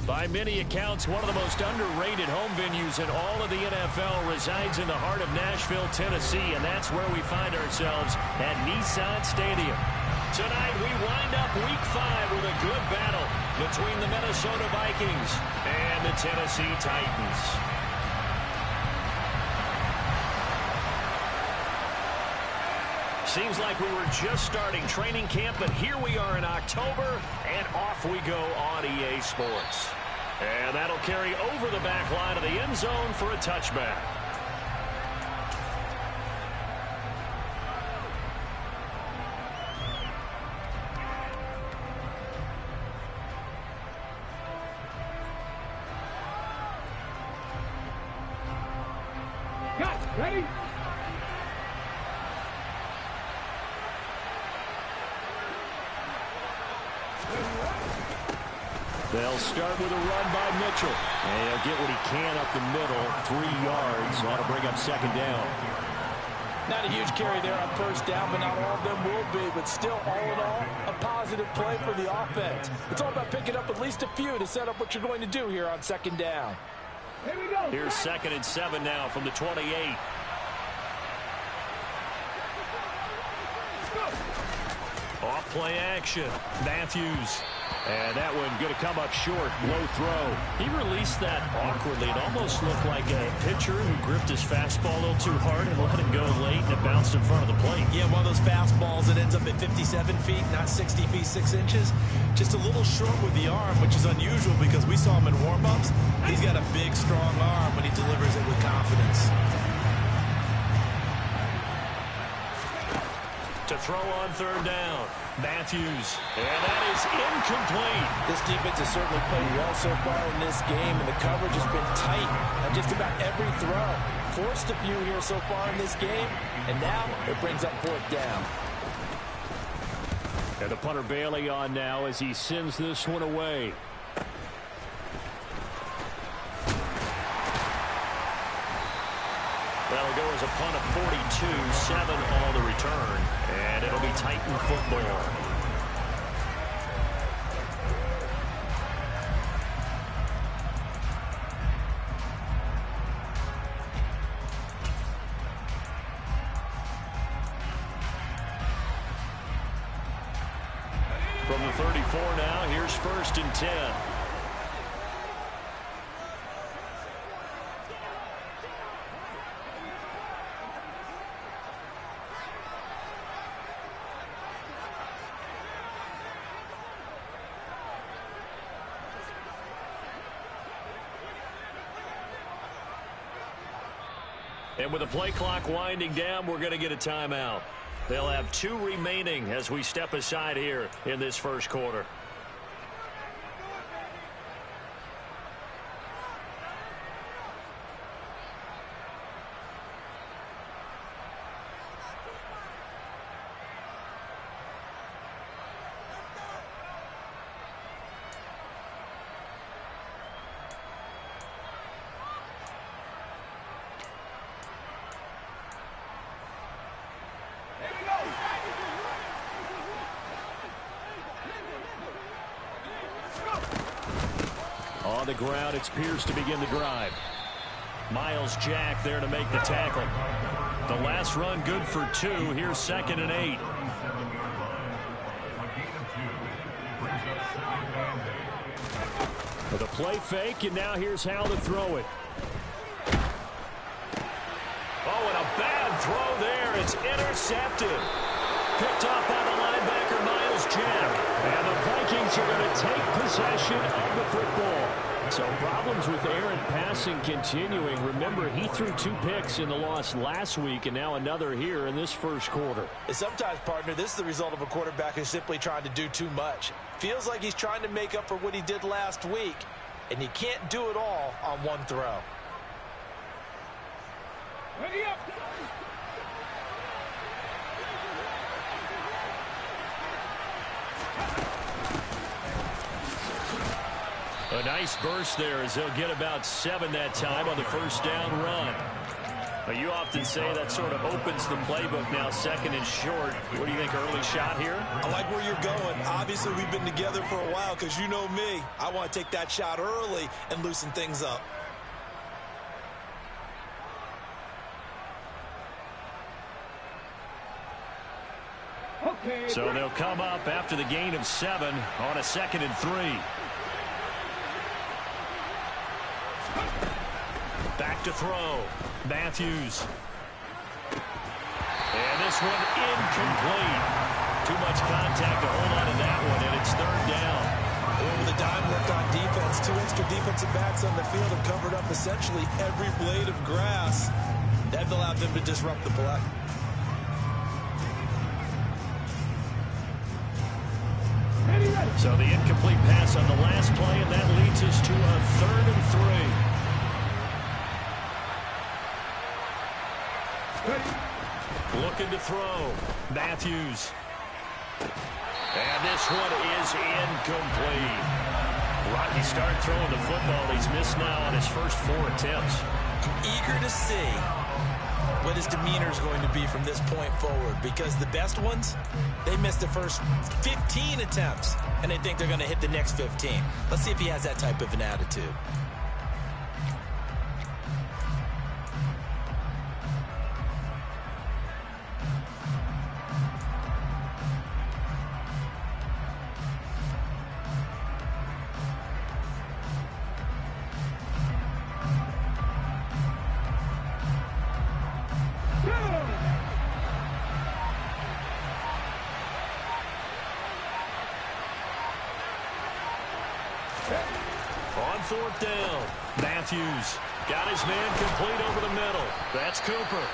By many accounts, one of the most underrated home venues in all of the NFL resides in the heart of Nashville, Tennessee, and that's where we find ourselves at Nissan Stadium. Tonight, we wind up Week 5 with a good battle between the Minnesota Vikings and the Tennessee Titans. Seems like we were just starting training camp, but here we are in October, and off we go on EA Sports. And that'll carry over the back line of the end zone for a touchback. Ready? They'll start with a run by Mitchell. And he'll get what he can up the middle, 3 yards. That'll bring up second down. Not a huge carry there on first down, but not all of them will be. But still, all in all, a positive play for the offense. It's all about picking up at least a few to set up what you're going to do here on second down. Here we go. Here's 2nd and 7 now from the 28. Off play action. Matthews. And that one going to come up short. Low throw. He released that awkwardly. It almost looked like a pitcher who gripped his fastball a little too hard and let it go late, and it bounced in front of the plate. Yeah, one of those fastballs that ends up at 57 feet, not 60 feet, 6 inches. Just a little short with the arm, which is unusual because we saw him in warm-ups. He's got a big, strong arm when he delivers it with confidence. To throw on 3rd down. Matthews. And that is incomplete. This defense has certainly played well so far in this game, and the coverage has been tight on just about every throw. Forced a few here so far in this game, and now it brings up 4th down. And the punter Bailey on now as he sends this one away. That'll go as a punt of 42, 7 on the return, and it'll be Titan football. From the 34 now, here's 1st and 10. And with the play clock winding down, we're going to get a timeout. They'll have 2 remaining as we step aside here in this first quarter. On the ground, it's Pierce to begin the drive. Miles Jack there to make the tackle. The last run good for 2. Here's 2nd and 8. With a play fake, and now here's how to throw it. Oh, and a bad throw there. It's intercepted. Picked off by the linebacker, Miles Jack. And the Vikings are going to take possession of the football. So problems with errant passing continuing. Remember, he threw 2 picks in the loss last week, and now another here in this first quarter. And sometimes, partner, this is the result of a quarterback who's simply trying to do too much. Feels like he's trying to make up for what he did last week, and he can't do it all on one throw. Ready up. A nice burst there as they'll get about 7 that time on the first down run. Well, you often say that sort of opens the playbook now, second and short. What do you think, early shot here? I like where you're going. Obviously, we've been together for a while because you know me. I want to take that shot early and loosen things up. So they'll come up after the gain of 7 on a 2nd and 3. Back to throw. Matthews. And this one incomplete. Too much contact to hold on to that one, and it's 3rd down. And with the dime worked on defense, 2 extra defensive backs on the field have covered up essentially every blade of grass. That allowed them to disrupt the play. So the incomplete pass on the last play, and that leads us to a 3rd and 3. Looking to throw. Matthews. And this one is incomplete. Rocky start throwing the football. He's missed now on his first 4 attempts. Eager to see what his demeanor is going to be from this point forward, because the best ones, they missed the first 15 attempts, and they think they're going to hit the next 15. Let's see if he has that type of an attitude. On 4th down, Matthews got his man complete over the middle. That's Cooper.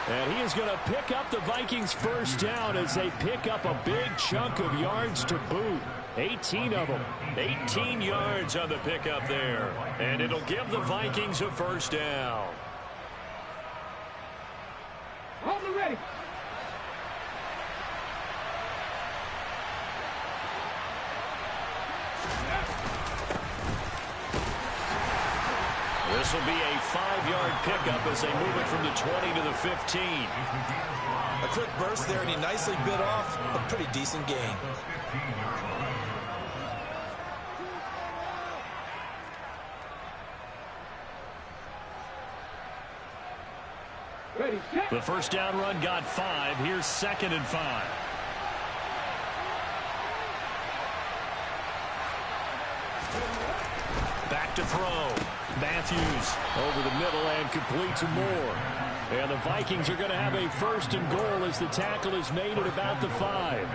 And he is going to pick up the Vikings' first down as they pick up a big chunk of yards to boot. 18 of them. 18 yards on the pickup there. And it'll give the Vikings a first down. Hold me ready. This will be a 5-yard pickup as they move it from the 20 to the 15. A quick burst there, and he nicely bit off a pretty decent gain. Ready, set. The first down run got 5. Here's 2nd and 5. Back to throw. Matthews over the middle and complete to Moore. And the Vikings are going to have a 1st and goal as the tackle is made at about the 5.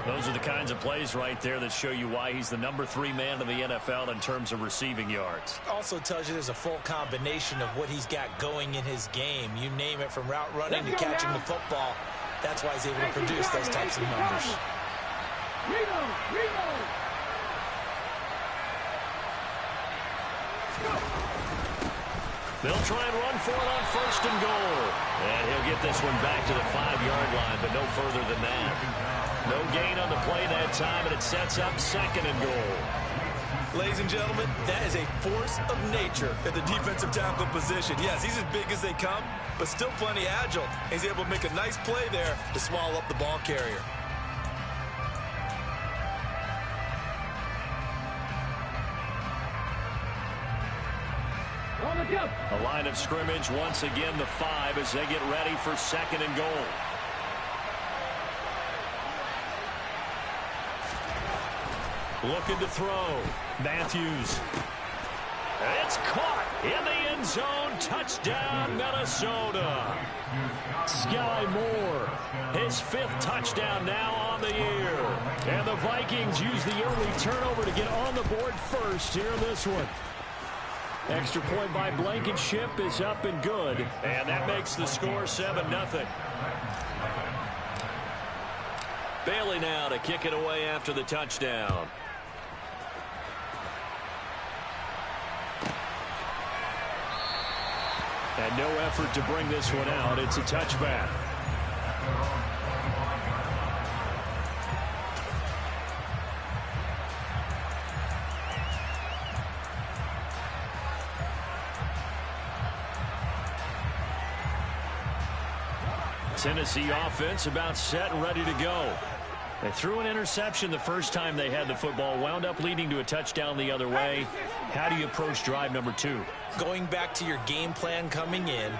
Those are the kinds of plays right there that show you why he's the number 3 man in the NFL in terms of receiving yards. Also tells you there's a full combination of what he's got going in his game. You name it, from route running to catching the football. That's why he's able to produce those types of numbers. They'll try and run for it on 1st and goal. And he'll get this one back to the 5-yard line, but no further than that. No gain on the play that time, and it sets up 2nd and goal. Ladies and gentlemen, that is a force of nature at the defensive tackle position. Yes, he's as big as they come, but still plenty agile. He's able to make a nice play there to swallow up the ball carrier. A line of scrimmage once again, the 5, as they get ready for 2nd and goal. Looking to throw. Matthews. It's caught in the end zone. Touchdown, Minnesota. Sky Moore, his 5th touchdown now on the year. And the Vikings use the early turnover to get on the board first here in this one. Extra point by Blankenship is up and good. And that makes the score 7-0. Bailey now to kick it away after the touchdown. And no effort to bring this one out. It's a touchback. Tennessee offense about set and ready to go. They threw an interception the first time they had the football, wound up leading to a touchdown the other way. How do you approach drive number 2? Going back to your game plan coming in,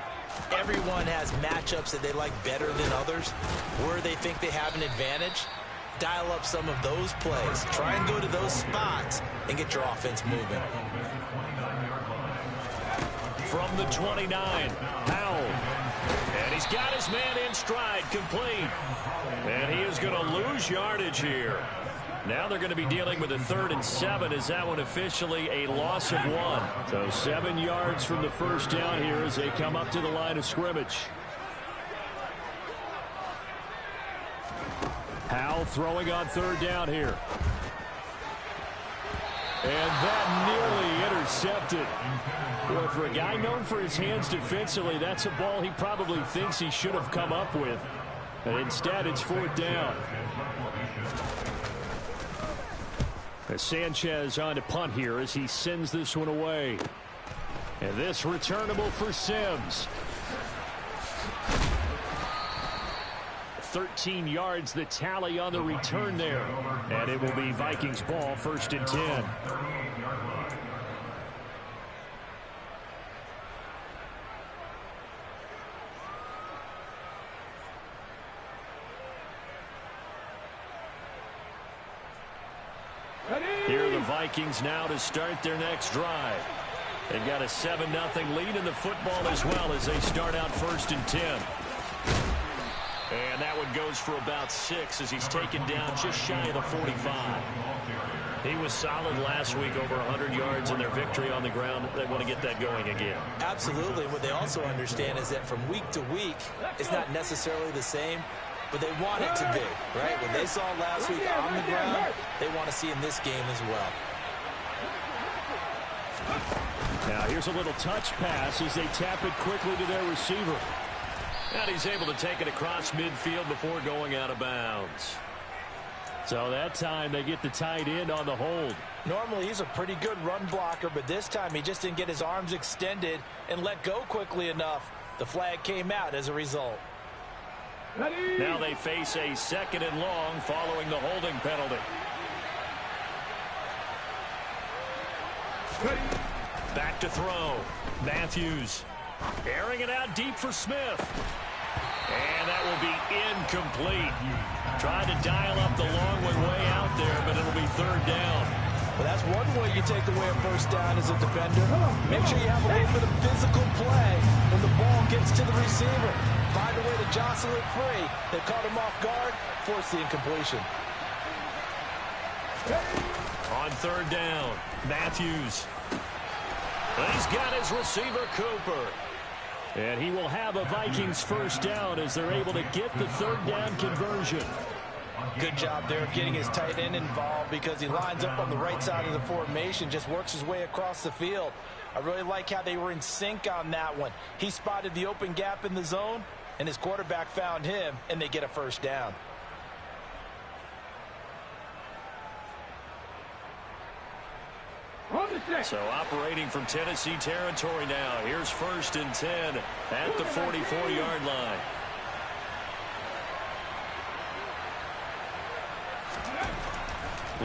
everyone has matchups that they like better than others. Where they think they have an advantage, dial up some of those plays. Try and go to those spots and get your offense moving. From the 29, Powell. And he's got his man in stride, complete. And he is going to lose yardage here. Now they're going to be dealing with a 3rd and 7. Is that one officially a loss of 1? So 7 yards from the first down here as they come up to the line of scrimmage. Powell throwing on 3rd down here. And that nearly intercepted. Boy, for a guy known for his hands defensively, that's a ball he probably thinks he should have come up with. And instead, it's 4th down. As Sanchez on to punt here as he sends this one away. And this returnable for Sims. 13 yards the tally on the return there. And it will be Vikings ball, 1st and 10. Here are the Vikings now to start their next drive. They've got a 7-0 lead in the football as well as they start out 1st and 10. And that one goes for about 6 as he's taken down just shy of the 45. He was solid last week, over 100 yards in their victory on the ground. They want to get that going again. Absolutely. What they also understand is that from week to week, it's not necessarily the same, but they want it to be, right? What they saw last week on the ground, they want to see in this game as well. Now here's a little touch pass as they tap it quickly to their receiver. And he's able to take it across midfield before going out of bounds. So that time they get the tight end on the hold. Normally he's a pretty good run blocker, but this time he just didn't get his arms extended and let go quickly enough. The flag came out as a result. Now they face a 2nd and long following the holding penalty. Back to throw. Matthews airing it out deep for Smith. And that will be incomplete. Tried to dial up the long one way out there, but it'll be 3rd down. Well, that's one way you take away a 1st down as a defender. Make sure you have a little bit of physical play when the ball gets to the receiver. Find a way to jostle it free. They caught him off guard, force the incompletion. On 3rd down, Matthews. He's got his receiver, Cooper. And he will have a Vikings 1st down as they're able to get the 3rd down conversion. Good job there of getting his tight end involved because he lines up on the right side of the formation, just works his way across the field. I really like how they were in sync on that one. He spotted the open gap in the zone, and his quarterback found him, and they get a 1st down. So operating from Tennessee territory now. Here's 1st and 10 at the 44-yard line.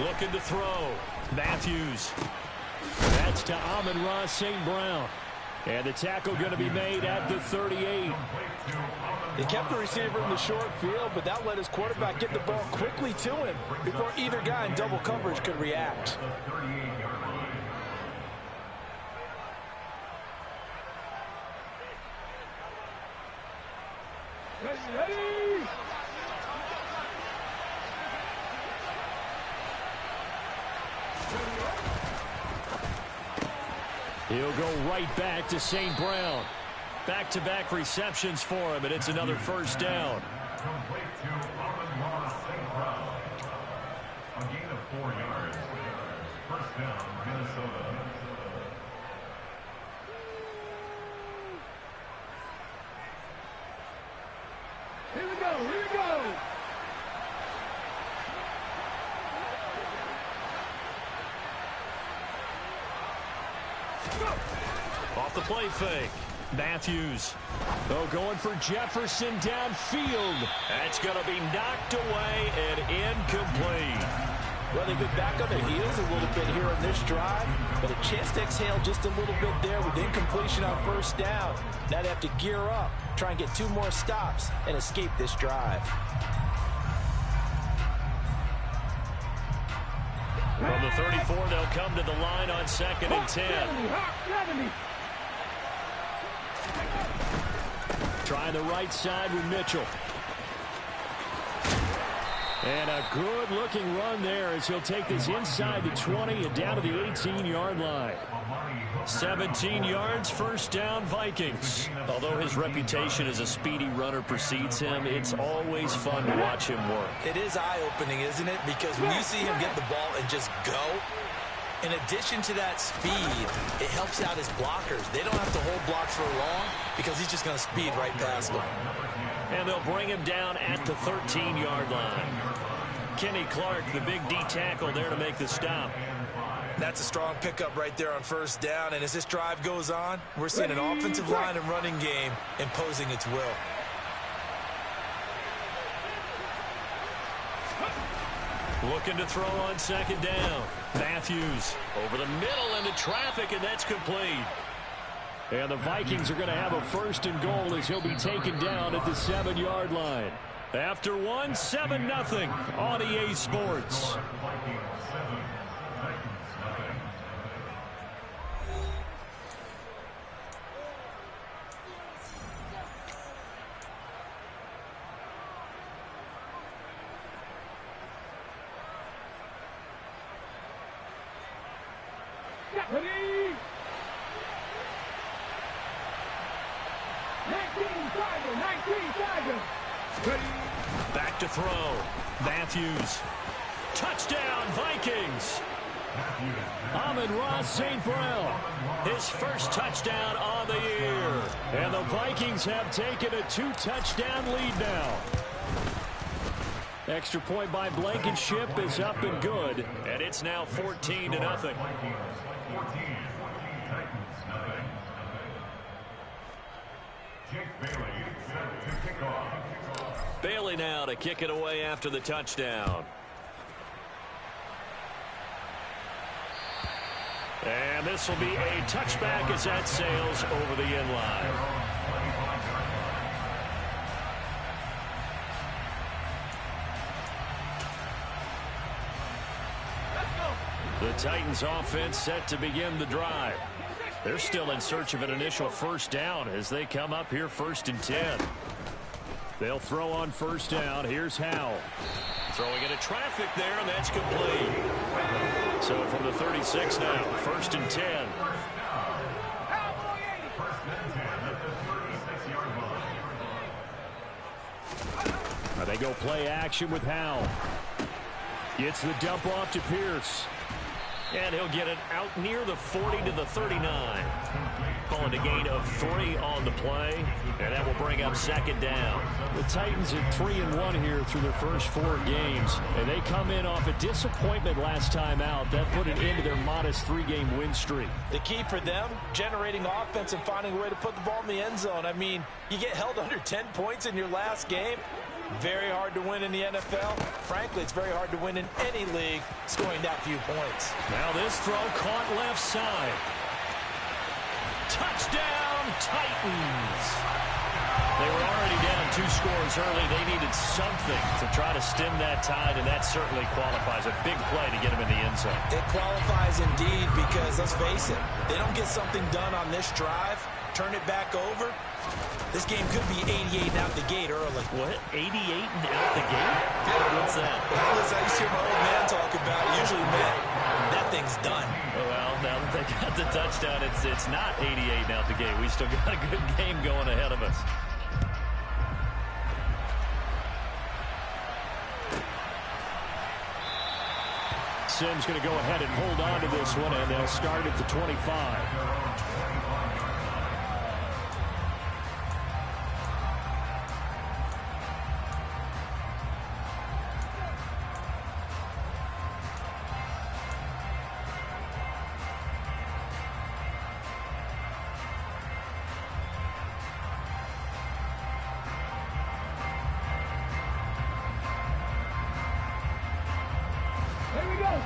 Looking to throw. Matthews. That's to Amon-Ra St. Brown. And the tackle going to be made at the 38. They kept the receiver in the short field, but that let his quarterback get the ball quickly to him before either guy in double coverage could react. He'll go right back to St. Brown. Back-to-back receptions for him, and it's another 1st down. Complete to Amon-Ra St. Brown. A gain of 4 yards. 1st down, Minnesota. Here we go, here we go. Off the play fake. Matthews Oh, going for Jefferson downfield. That's going to be knocked away and incomplete. Well, they've been back on their heels a little bit here on this drive, but a chance to exhale just a little bit there with incompletion on first down. Now they have to gear up, try and get 2 more stops, and escape this drive. From the 34, they'll come to the line on 2nd and 10. Trying the right side with Mitchell. And a good-looking run there as he'll take this inside the 20 and down to the 18-yard line. 17 yards, first down, Vikings. Although his reputation as a speedy runner precedes him, it's always fun to watch him work. It is eye-opening, isn't it? Because when you see him get the ball and just go, in addition to that speed, it helps out his blockers. They don't have to hold blocks for long because he's just going to speed right past them. And they'll bring him down at the 13-yard line. Kenny Clark, the big D tackle there to make the stop. That's a strong pickup right there on first down. And as this drive goes on, we're seeing an offensive line and running game imposing its will. Looking to throw on 2nd down. Matthews over the middle into traffic, and that's complete. And the Vikings are going to have a 1st and goal as he'll be taken down at the 7-yard line. After 1, 7-0 on EA Sports. Ready? 19 Tiger. Ready? Back to throw. Matthews. Touchdown, Vikings. Amon-Ra St. Brown. His first touchdown on the year. And the Vikings have taken a 2-touchdown lead now. Extra point by Blankenship is up and good. And it's now 14-0. Bailey now to kick it away after the touchdown. And this will be a touchback as that sails over the end line. The Titans offense set to begin the drive. They're still in search of an initial first down as they come up here 1st and 10. They'll throw on first down. Here's Howell. Throwing into traffic there, and that's complete. So from the 36 now, 1st and 10. Now they go play action with Howell. Gets the dump off to Pierce. And he'll get it out near the 40 to the 39. Calling a gain of 3 on the play. And that will bring up 2nd down. The Titans are 3-1 here through their first 4 games. And they come in off a disappointment last time out. That put an end to their modest 3-game win streak. The key for them, generating offense and finding a way to put the ball in the end zone. I mean, you get held under 10 points in your last game. Very hard to win in the NFL. Frankly, it's very hard to win in any league scoring that few points. Now this throw caught left side. Touchdown, Titans. They were already down 2 scores early. They needed something to try to stem that tide, and that certainly qualifies. A big play to get them in the end zone. It qualifies indeed because, let's face it, they don't get something done on this drive, turn it back over, this game could be 88 out the gate early. What? 88 and out the gate? What's that? Well, listen, I used to hear my old man talk about it. Usually meant that thing's done. Well, now that they got the touchdown, it's not 88 and out the gate. We still got a good game going ahead of us. Sims going to go ahead and hold on to this one, and they'll start at the 25.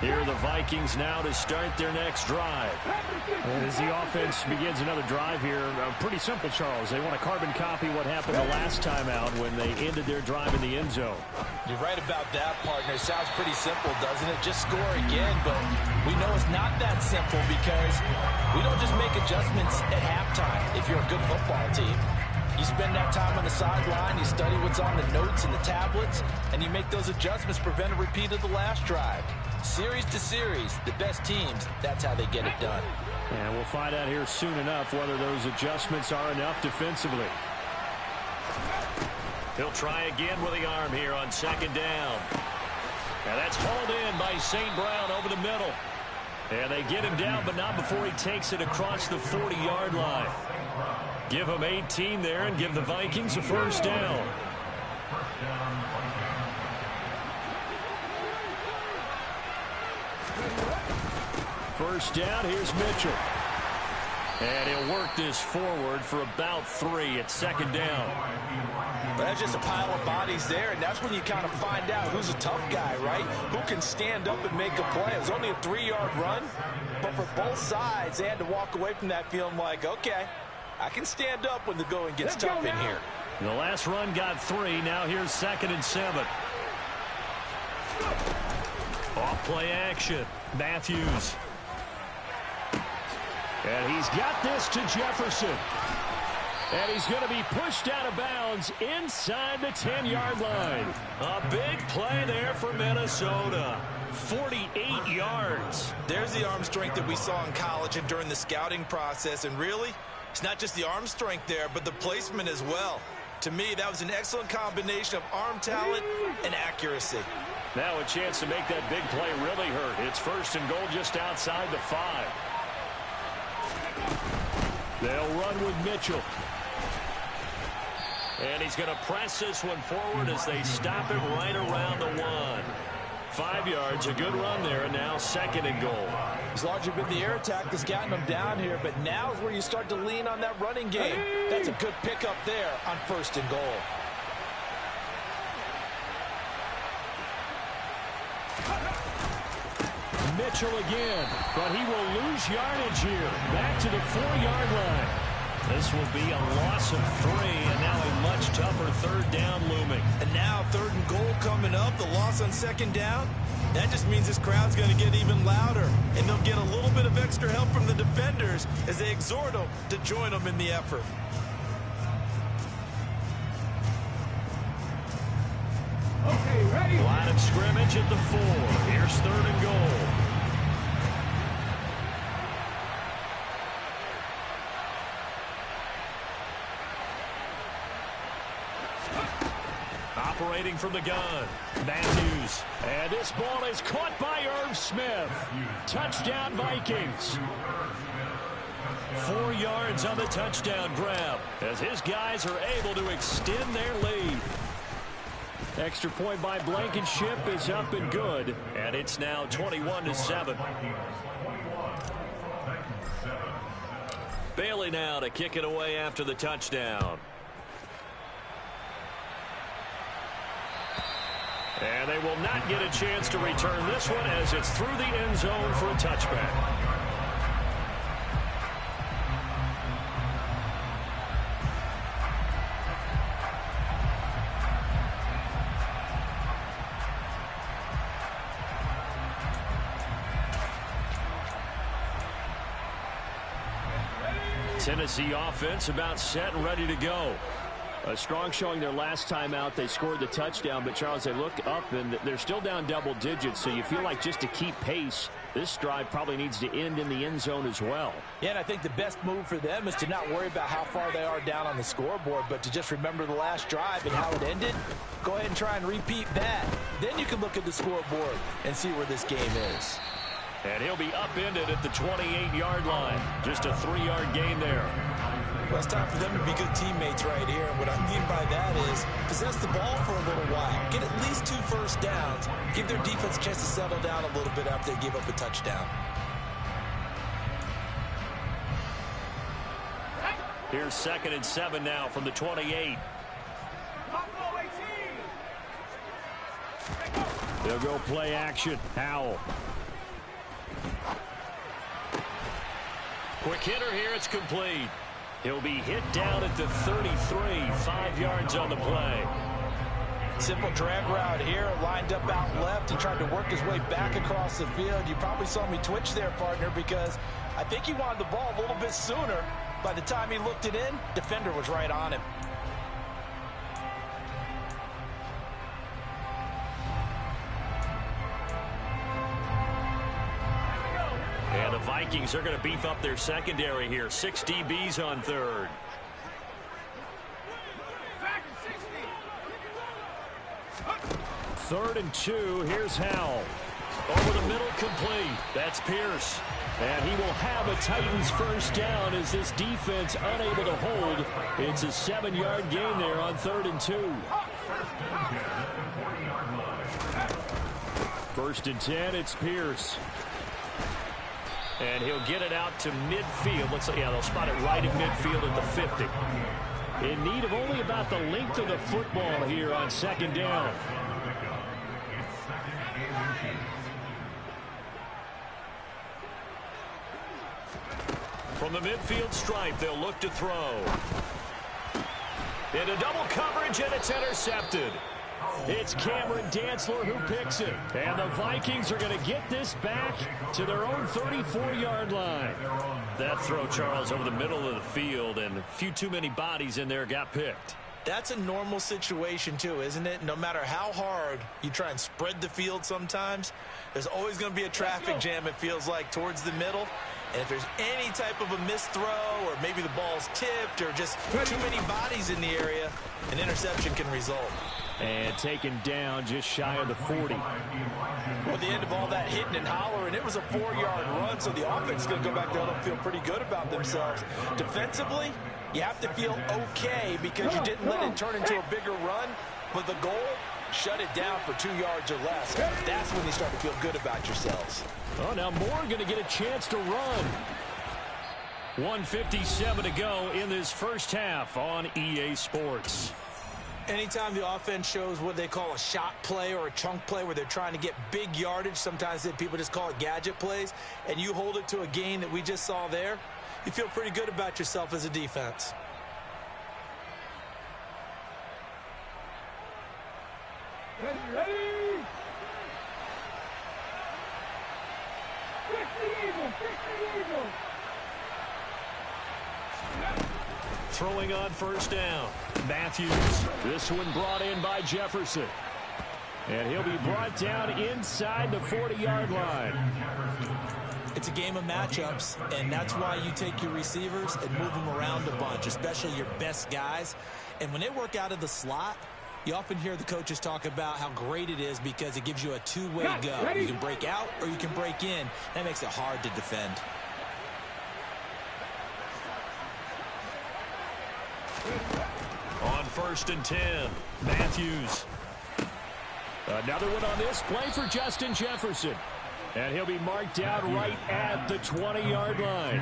Here are the Vikings now to start their next drive. As the offense begins another drive here, pretty simple, Charles. They want to carbon copy what happened the last time out when they ended their drive in the end zone. You're right about that, partner. Sounds pretty simple, doesn't it? Just score again, but we know it's not that simple because we don't just make adjustments at halftime if you're a good football team. You spend that time on the sideline, you study what's on the notes and the tablets, and you make those adjustments to prevent a repeat of the last drive. Series to series, the best teams, that's how they get it done. And we'll find out here soon enough whether those adjustments are enough defensively. He'll try again with the arm here on second down. And that's hauled in by St. Brown over the middle. And they get him down, but not before he takes it across the 40-yard line. Give him 18 there and give the Vikings a first down. First down, here's Mitchell. And he'll work this forward for about 3 at second down. But that's just a pile of bodies there, and that's when you kind of find out who's a tough guy, right? Who can stand up and make a play. It was only a 3-yard run, but for both sides, they had to walk away from that feeling like, okay, I can stand up when the going gets tough in here. The last run got 3. Now here's 2nd and 7. Off play action. Matthews. And he's got this to Jefferson. And he's going to be pushed out of bounds inside the 10-yard line. A big play there for Minnesota. 48 yards. There's the arm strength that we saw in college and during the scouting process. And really, it's not just the arm strength there, but the placement as well. To me, that was an excellent combination of arm talent and accuracy. Now a chance to make that big play really hurt. It's 1st and goal just outside the 5. They'll run with Mitchell. And he's going to press this one forward as they stop it right around the 1. 5 yards, a good run there, and now 2nd and goal. It's largely been the air attack that's gotten them down here, but now is where you start to lean on that running game. That's a good pickup there on 1st and goal. Mitchell again, but he will lose yardage here. Back to the 4-yard line. This will be a loss of 3, and now a much tougher 3rd down looming. And now 3rd and goal coming up, the loss on 2nd down. That just means this crowd's going to get even louder, and they'll get a little bit of extra help from the defenders as they exhort them to join them in the effort. Okay, ready? Line of scrimmage at the 4. Here's 3rd and goal. Operating from the gun, Matthews. And this ball is caught by Irv Smith. Touchdown, Vikings. 4 yards on the touchdown grab as his guys are able to extend their lead. Extra point by Blankenship is up and good, and it's now 21-7. Bailey now to kick it away after the touchdown. And they will not get a chance to return this one as it's through the end zone for a touchback. Tennessee offense about set and ready to go. A strong showing their last time out. They scored the touchdown, but Charles, they look up and they're still down double digits, so you feel like just to keep pace, this drive probably needs to end in the end zone as well. Yeah, and I think the best move for them is to not worry about how far they are down on the scoreboard, but to just remember the last drive and how it ended. Go ahead and try and repeat that. Then you can look at the scoreboard and see where this game is. And he'll be upended at the 28-yard line. Just a 3-yard gain there. Well, it's time for them to be good teammates right here. And what I mean by that is possess the ball for a little while. Get at least 2 first downs. Give their defense a chance to settle down a little bit after they give up a touchdown. Here's 2nd and 7 now from the 28. They'll go play action. Howell. Quick hitter here. It's complete. He'll be hit down at the 33. 5 yards on the play. Simple drag route here, lined up out left and tried to work his way back across the field. You probably saw me twitch there, partner, because I think he wanted the ball a little bit sooner. By the time he looked it in, defender was right on him. And the Vikings are going to beef up their secondary here. 6 DBs on third. Third and 2. Here's Howell. Over the middle, complete. That's Pierce. And he will have a Titans first down as this defense unable to hold. It's a 7-yard gain there on 3rd and 2. 1st and 10, it's Pierce. And he'll get it out to midfield. Looks like, yeah, they'll spot it right at midfield at the 50. In need of only about the length of the football here on 2nd down. From the midfield stripe, they'll look to throw. Into double coverage, and it's intercepted. It's Cameron Dantzler who picks it. And the Vikings are going to get this back to their own 34-yard line. That throw, Charles, over the middle of the field, and a few too many bodies in there got picked. That's a normal situation, too, isn't it? No matter how hard you try and spread the field sometimes, there's always going to be a traffic jam, it feels like, towards the middle. And if there's any type of a missed throw or maybe the ball's tipped or just too many bodies in the area, an interception can result. And taken down just shy of the 40. Well, the end of all that hitting and hollering, it was a 4-yard run, so the offense is going to go back there and feel pretty good about themselves. Defensively, you have to feel okay because you didn't let it turn into a bigger run, but the goal, shut it down for 2 yards or less. That's when you start to feel good about yourselves. Oh, now Moore going to get a chance to run. 1:57 to go in this first half on EA Sports. Anytime the offense shows what they call a shot play or a chunk play where they're trying to get big yardage, sometimes people just call it gadget plays, and you hold it to a gain that we just saw there, you feel pretty good about yourself as a defense. Ready? Fix the eagle! Throwing on first down. Matthews. This one brought in by Jefferson. And he'll be brought down inside the 40-yard line. It's a game of matchups, and that's why you take your receivers and move them around a bunch, especially your best guys. And when they work out of the slot, you often hear the coaches talk about how great it is because it gives you a two-way go. You can break out or you can break in. That makes it hard to defend. On 1st and 10, Matthews. Another one on this play for Justin Jefferson. And he'll be marked down right at the 20-yard line.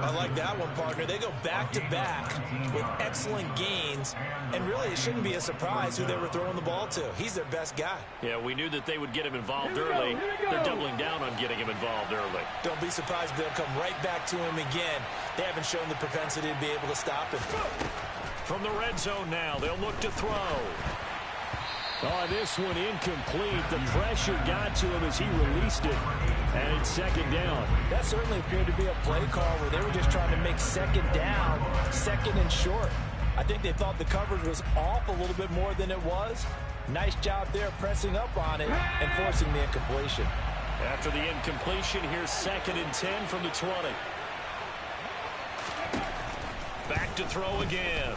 I like that one, partner. They go back-to-back with excellent gains. And really, it shouldn't be a surprise who they were throwing the ball to. He's their best guy. Yeah, we knew that they would get him involved early. They're doubling down on getting him involved early. Don't be surprised if they'll come right back to him again. They haven't shown the propensity to be able to stop him. From the red zone now, they'll look to throw. Oh, this one incomplete. The pressure got to him as he released it. And it's 2nd down. That certainly appeared to be a play call where they were just trying to make 2nd down, 2nd and short. I think they thought the coverage was off a little bit more than it was. Nice job there pressing up on it and forcing the incompletion. After the incompletion, here's 2nd and 10 from the 20. Back to throw again.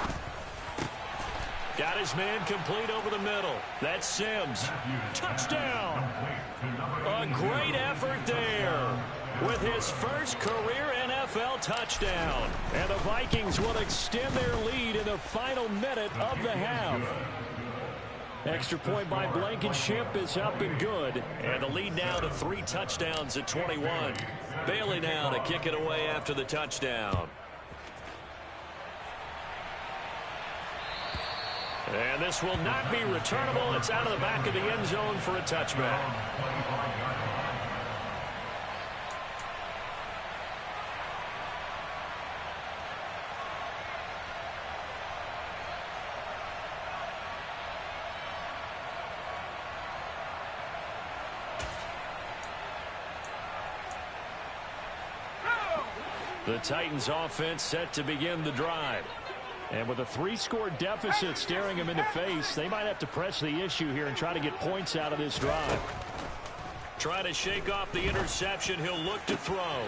Got his man complete over the middle. That's Sims. Touchdown. A great effort there with his first career NFL touchdown. And the Vikings will extend their lead in the final minute of the half. Extra point by Blankenship is up and good. And the lead now to 3 touchdowns at 21. Bailey now to kick it away after the touchdown. And this will not be returnable. It's out of the back of the end zone for a touchback. The Titans offense set to begin the drive. And with a 3-score deficit staring them in the face, they might have to press the issue here and try to get points out of this drive. Try to shake off the interception. He'll look to throw.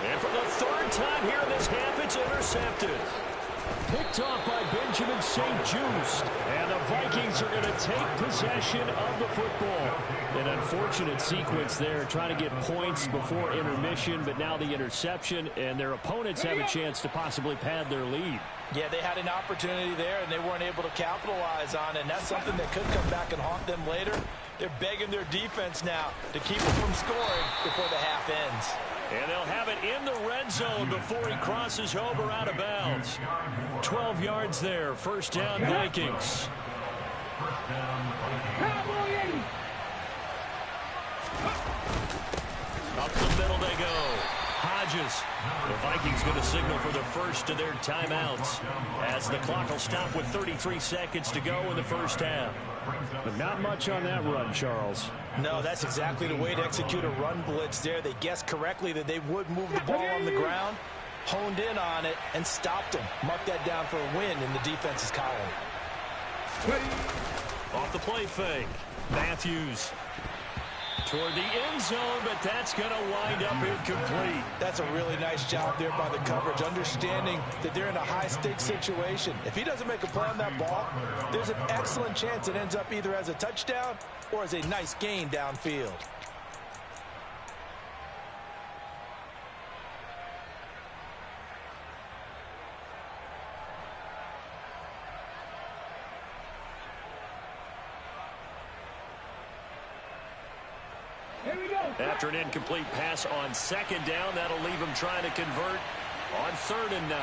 And for the 3rd time here in this half, it's intercepted. Picked off by Benjamin St-Juste. And the Vikings are going to take possession of the football. An unfortunate sequence there, trying to get points before intermission, but now the interception, and their opponents have a chance to possibly pad their lead. Yeah, they had an opportunity there, and they weren't able to capitalize on it, and that's something that could come back and haunt them later. They're begging their defense now to keep them from scoring before the half ends. And they'll have it in the red zone before he crosses over out of bounds. 12 yards there, 1st down Vikings. Up the middle they go. Hodges. The Vikings going to signal for the first of their timeouts as the clock will stop with 33 seconds to go in the 1st half. But not much on that run, Charles. No, that's exactly the way to execute a run blitz there. They guessed correctly that they would move the ball on the ground, honed in on it, and stopped them. Mark that down for a win in the defense's column. Off the play fake. Matthews toward the end zone, but that's going to wind up incomplete. That's a really nice job there by the coverage, understanding that they're in a high-stakes situation. If he doesn't make a play on that ball, there's an excellent chance it ends up either as a touchdown or as a nice gain downfield. After an incomplete pass on 2nd down, that'll leave him trying to convert on 3rd and 9.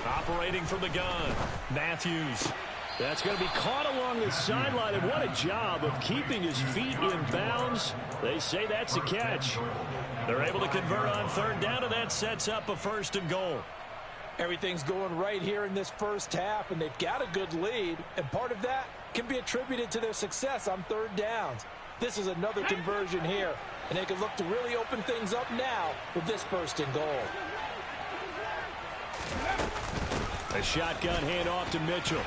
Operating from the gun, Matthews. That's going to be caught along the sideline, and what a job of keeping his feet in bounds. They say that's a catch. They're able to convert on 3rd down, and that sets up a 1st and goal. Everything's going right here in this 1st half, and they've got a good lead, and part of that can be attributed to their success on 3rd downs. This is another conversion here, and they can look to really open things up now with this 1st and goal. A shotgun handoff to Mitchell.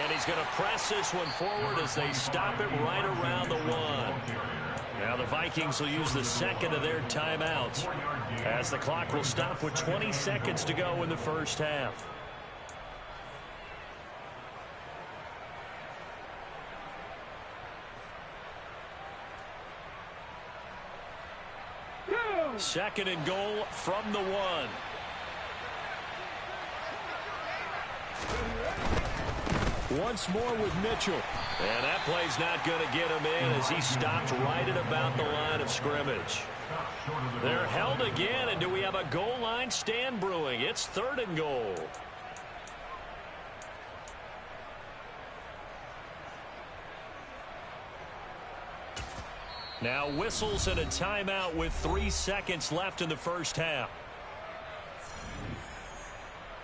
And he's going to press this one forward as they stop it right around the 1. Now the Vikings will use the 2nd of their timeouts as the clock will stop with 20 seconds to go in the 1st half. Second and goal from the 1. Once more with Mitchell. And that play's not going to get him in as he stopped right at about the line of scrimmage. They're held again, and do we have a goal line stand brewing? It's 3rd and goal. Now whistles and a timeout with 3 seconds left in the 1st half.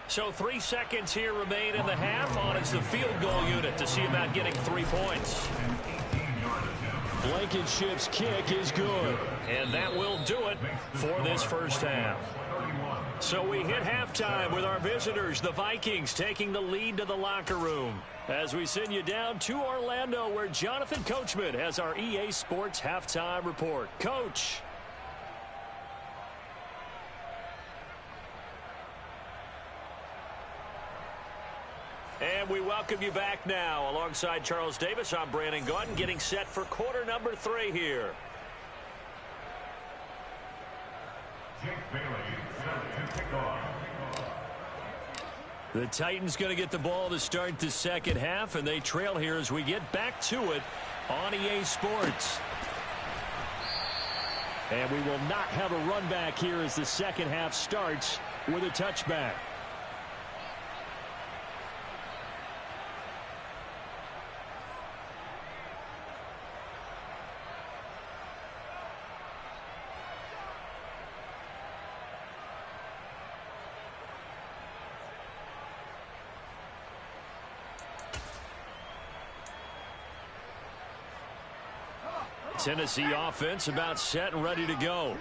So 3 seconds here remain in the half on it's the field goal unit to see about getting 3 points. Blankenship's kick is good. And that will do it for this 1st half. So we hit halftime with our visitors, the Vikings, taking the lead to the locker room. As we send you down to Orlando, where Jonathan Coachman has our EA Sports halftime report. Coach. And we welcome you back now. Alongside Charles Davis, I'm Brandon Gaudin, getting set for quarter number 3 here. Jake Bailey set to kick off. The Titans going to get the ball to start the 2nd half, and they trail here as we get back to it on EA Sports. And we will not have a run back here as the 2nd half starts with a touchback. Tennessee offense about set and ready to go.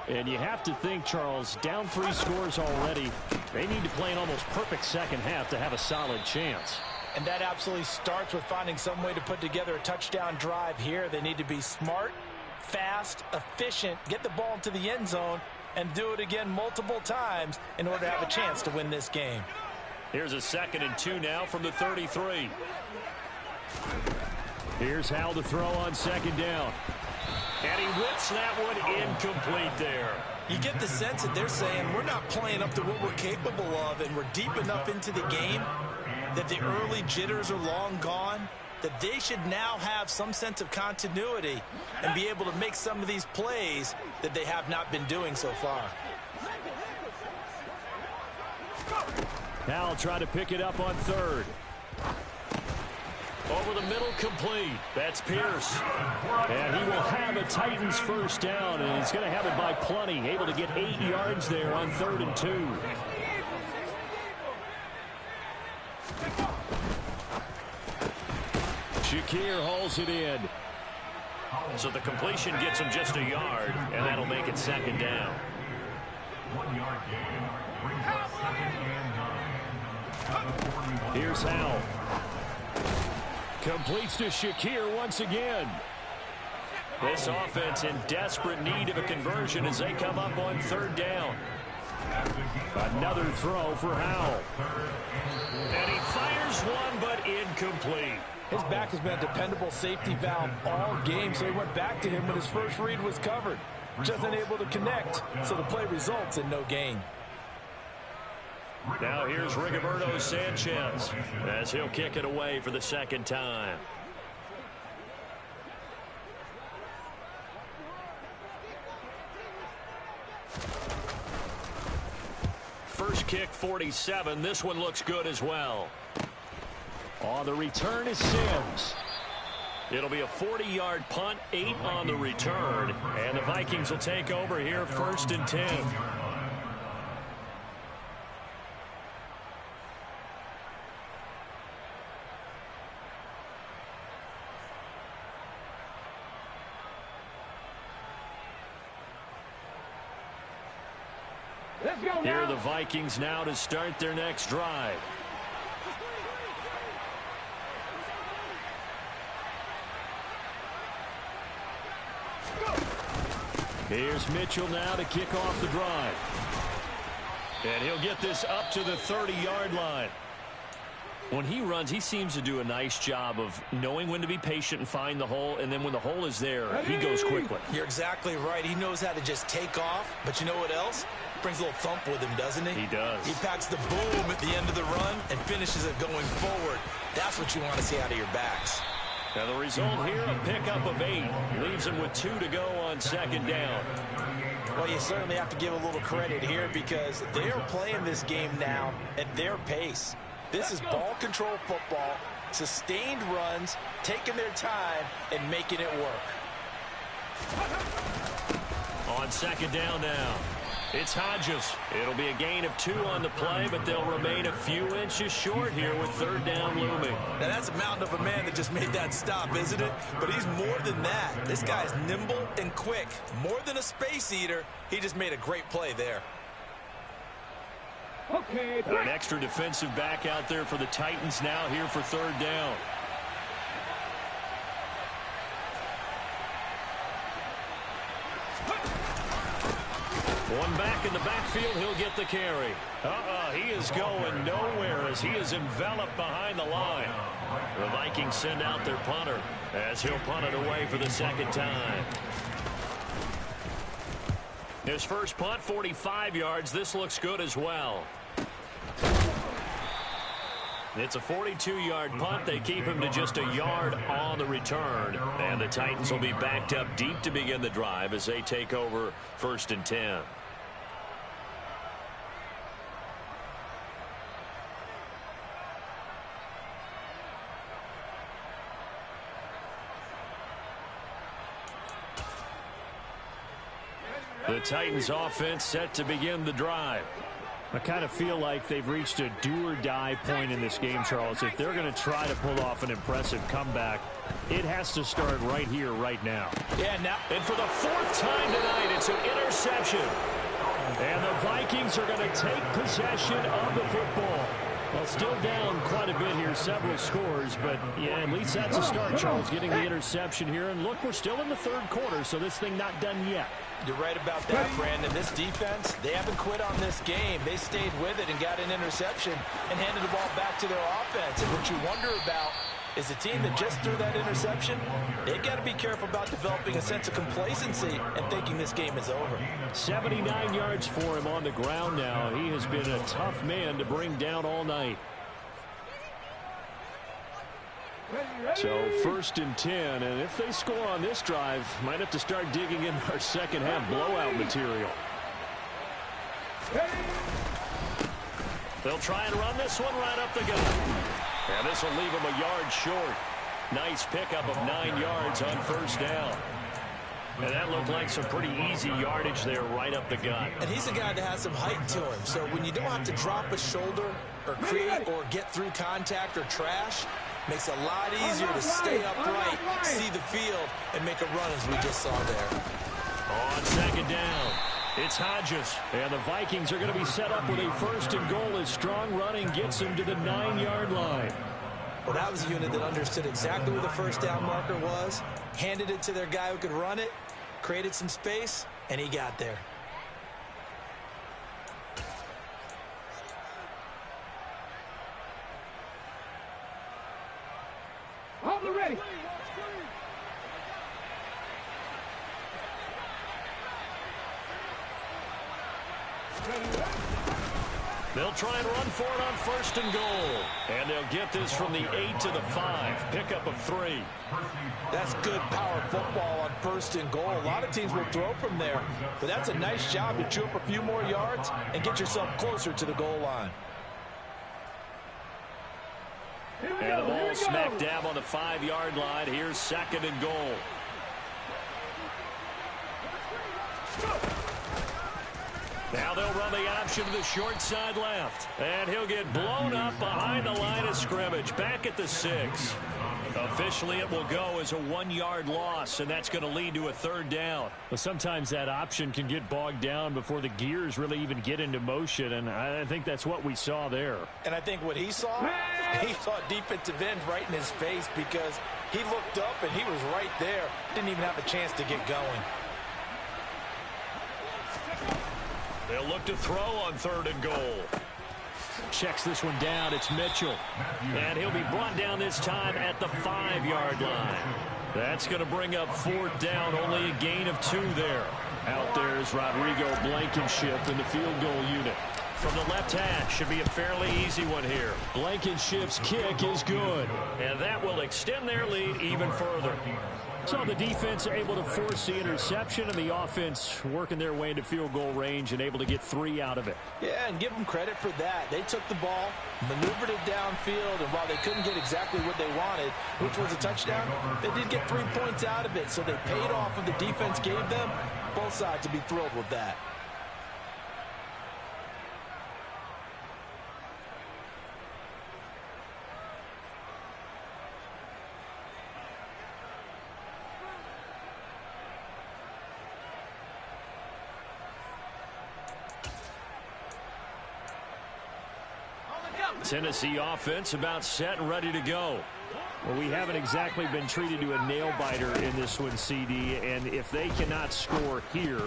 And you have to think, Charles, down 3 scores already. They need to play an almost perfect second half to have a solid chance. And that absolutely starts with finding some way to put together a touchdown drive here. They need to be smart, fast, efficient, get the ball into the end zone, and do it again multiple times in order to have a chance to win this game. Here's a 2nd and 2 now from the 33. Here's Howell to throw on 2nd down. And he whips that one incomplete there. You get the sense that they're saying we're not playing up to what we're capable of, and we're deep enough into the game that the early jitters are long gone, that they should now have some sense of continuity and be able to make some of these plays that they have not been doing so far. Howell trying to pick it up on 3rd. Over the middle, complete. That's Pierce. And he will have a Titans first down, and he's going to have it by plenty. Able to get 8 yards there on 3rd and 2. Shakir hauls it in. So the completion gets him just a yard, and that'll make it 2nd down. 1 yard gain brings up 2nd and 9. Here's Howell. Completes to Shakir once again. This offense in desperate need of a conversion as they come up on 3rd down. Another throw for Howell. And he fires one, but incomplete. His back has been a dependable safety valve all game, so he went back to him when his first read was covered. Just unable to connect, so the play results in no gain. Now here's Rigoberto Sanchez as he'll kick it away for the 2nd time. First kick, 47. This one looks good as well. On the return is Sims. It'll be a 40-yard punt, 8 on the return. And the Vikings will take over here 1st and 10. Here are the Vikings now to start their next drive. Here's Mitchell now to kick off the drive. And he'll get this up to the 30-yard line. When he runs, he seems to do a nice job of knowing when to be patient and find the hole, and then when the hole is there, he goes quickly. You're exactly right. He knows how to just take off, but you know what else? Brings a little thump with him, doesn't he? He does. He packs the boom at the end of the run and finishes it going forward. That's what you want to see out of your backs. Now the result here, a pickup of 8. Leaves him with 2 to go on 2nd down. Well, you certainly have to give a little credit here because they are playing this game now at their pace. This is ball control football, sustained runs, taking their time, and making it work. On 2nd down now, it's Hodges. It'll be a gain of 2 on the play, but they'll remain a few inches short here with 3rd down looming. Now, that's a mountain of a man that just made that stop, isn't it? But he's more than that. This guy's nimble and quick. More than a space eater, he just made a great play there. Okay, An extra defensive back out there for the Titans now here for 3rd down. One back in the backfield, he'll get the carry. He is going nowhere as he is enveloped behind the line. The Vikings send out their punter as he'll punt it away for the 2nd time. His first punt, 45 yards. This looks good as well. It's a 42-yard punt. They keep him to just a yard on the return. And the Titans will be backed up deep to begin the drive as they take over 1st and 10. The Titans offense set to begin the drive. I kind of feel like they've reached a do-or-die point in this game, Charles. If they're going to try to pull off an impressive comeback, it has to start right here, right now. Yeah, now. And for the fourth time tonight, it's an interception. And the Vikings are going to take possession of the football. Well, still down quite a bit here, several scores, but yeah, at least that's a start, Charles, getting the interception here. And look, we're still in the third quarter, so this thing not done yet. You're right about that, Brandon. This defense, they haven't quit on this game. They stayed with it and got an interception and handed the ball back to their offense. And what you wonder about is the team that just threw that interception, they've got to be careful about developing a sense of complacency and thinking this game is over. 79 yards for him on the ground now. He has been a tough man to bring down all night. So 1st and 10, and if they score on this drive, might have to start digging in our second half blowout material. They'll try and run this one right up the gut. And this will leave him a yard short. Nice pickup of 9 yards on first down. And that looked like some pretty easy yardage there right up the gut. And he's a guy that has some height to him. So when you don't have to drop a shoulder or create or get through contact or trash, makes it a lot easier to stay upright, see the field, and make a run as we just saw there. On second down, it's Hodges. And the Vikings are going to be set up with a 1st and goal as strong running gets them to the 9-yard line. Well, that was a unit that understood exactly where the first down marker was, handed it to their guy who could run it, created some space, and he got there. Hold it ready. They'll try and run for it on 1st and goal. And they'll get this from the 8 to the 5. Pickup of 3. That's good power football on 1st and goal. A lot of teams will throw from there, but that's a nice job to chew up a few more yards and get yourself closer to the goal line. And the ball smack dab on the 5-yard line. Here's 2nd and goal. Now they'll run the option to the short side left. And he'll get blown up behind the line of scrimmage. Back at the 6. Officially, it will go as a 1-yard loss, and that's going to lead to a 3rd down. Well, sometimes that option can get bogged down before the gears really even get into motion, and I think that's what we saw there. And I think what he saw a defensive end right in his face because he looked up and he was right there. Didn't even have a chance to get going. They'll look to throw on 3rd and goal. Checks this one down. It's Mitchell. And he'll be brought down this time at the 5-yard line. That's going to bring up 4th down. Only a gain of 2 there. Out there is Rodrigo Blankenship in the field goal unit. From the left hash, should be a fairly easy one here. Blankenship's kick is good. And that will extend their lead even further. So the defense able to force the interception, and the offense working their way into field goal range and able to get 3 out of it. Yeah, and give them credit for that. They took the ball, maneuvered it downfield, and while they couldn't get exactly what they wanted, which was a touchdown, they did get 3 points out of it, so they paid off what the defense gave them. Both sides will be thrilled with that. Tennessee offense about set and ready to go. Well, we haven't exactly been treated to a nail-biter in this one, CD, and if they cannot score here,